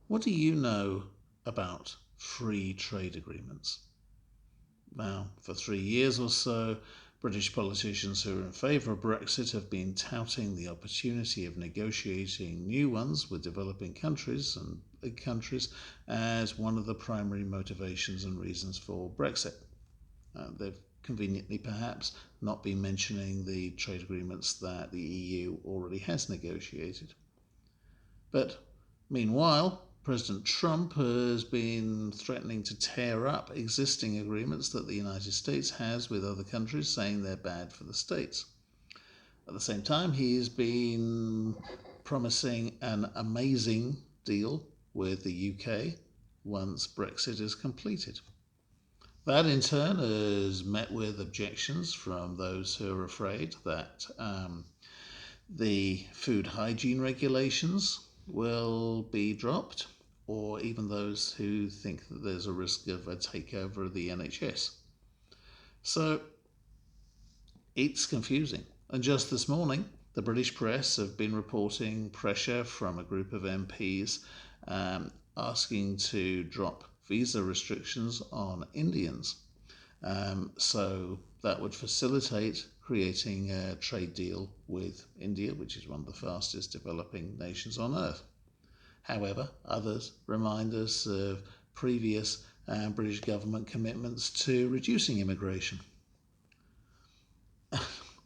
What do you know about free trade agreements? Now, for 3 years or so, British politicians who are in favour of Brexit have been touting the opportunity of negotiating new ones with developing countries and big countries as one of the primary motivations and reasons for Brexit. They've conveniently perhaps not been mentioning the trade agreements that the EU already has negotiated. But meanwhile, President Trump has been threatening to tear up existing agreements that the United States has with other countries, saying they're bad for the states. At the same time, he's been promising an amazing deal with the UK once Brexit is completed. That in turn is met with objections from those who are afraid that the food hygiene regulations will be dropped, or even those who think that there's a risk of a takeover of the NHS. So it's confusing. And just this morning, the British press have been reporting pressure from a group of MPs asking to drop visa restrictions on Indians. So that would facilitate creating a trade deal with India, which is one of the fastest developing nations on earth. However, others remind us of previous British government commitments to reducing immigration.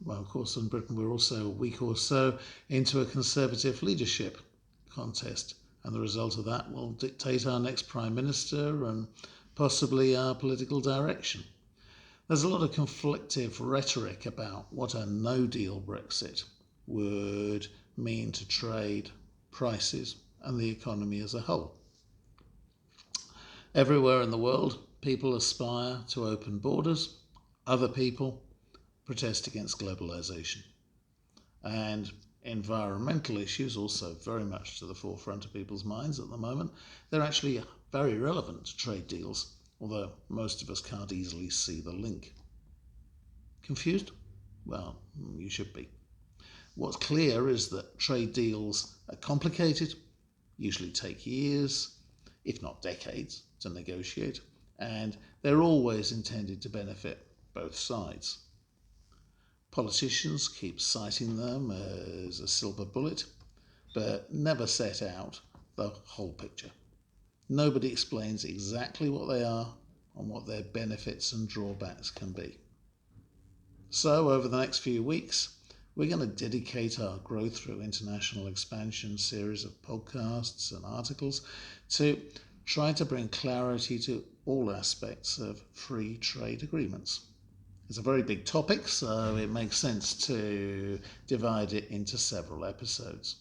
Well, of course, in Britain, we're also a week or so into a Conservative leadership contest, and the result of that will dictate our next Prime Minister and possibly our political direction. There's a lot of conflicting rhetoric about what a no-deal Brexit would mean to trade, prices, and the economy as a whole. Everywhere in the world, people aspire to open borders. Other people protest against globalization. And environmental issues, also very much to the forefront of people's minds at the moment, they're actually very relevant to trade deals, although most of us can't easily see the link. Confused? Well, you should be. What's clear is that trade deals are complicated, usually take years, if not decades, to negotiate, and they're always intended to benefit both sides. Politicians keep citing them as a silver bullet, but never set out the whole picture. Nobody explains exactly what they are and what their benefits and drawbacks can be. So, over the next few weeks, we're going to dedicate our Growth Through International Expansion series of podcasts and articles to try to bring clarity to all aspects of free trade agreements. It's a very big topic, so it makes sense to divide it into several episodes.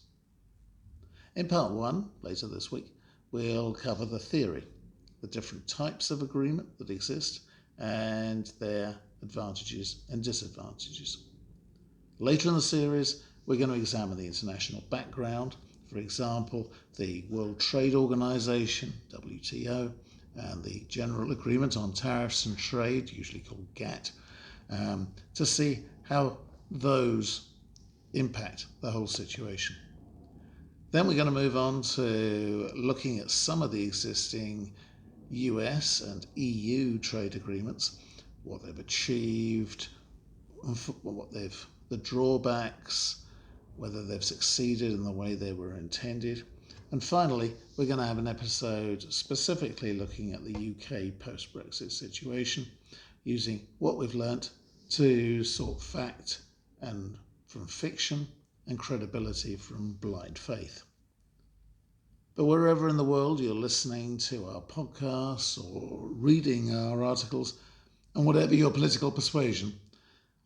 In part 1, later this week, we'll cover the theory, the different types of agreement that exist, and their advantages and disadvantages. Later in the series, we're going to examine the international background, for example, the World Trade Organization, WTO, and the General Agreement on Tariffs and Trade, usually called GATT, to see how those impact the whole situation. Then we're going to move on to looking at some of the existing US and EU trade agreements, what they've achieved, the drawbacks, whether they've succeeded in the way they were intended. And finally, we're going to have an episode specifically looking at the UK post-Brexit situation, using what we've learnt to sort fact and from fiction and credibility from blind faith. But wherever in the world you're listening to our podcasts or reading our articles, and whatever your political persuasion,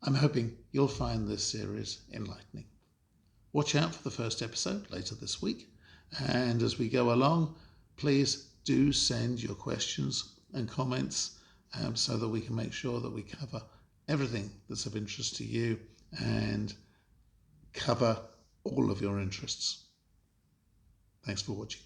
I'm hoping you'll find this series enlightening. Watch out for the first episode later this week, and as we go along, please do send your questions and comments so that we can make sure that we cover everything that's of interest to you and cover all of your interests. Thanks for watching.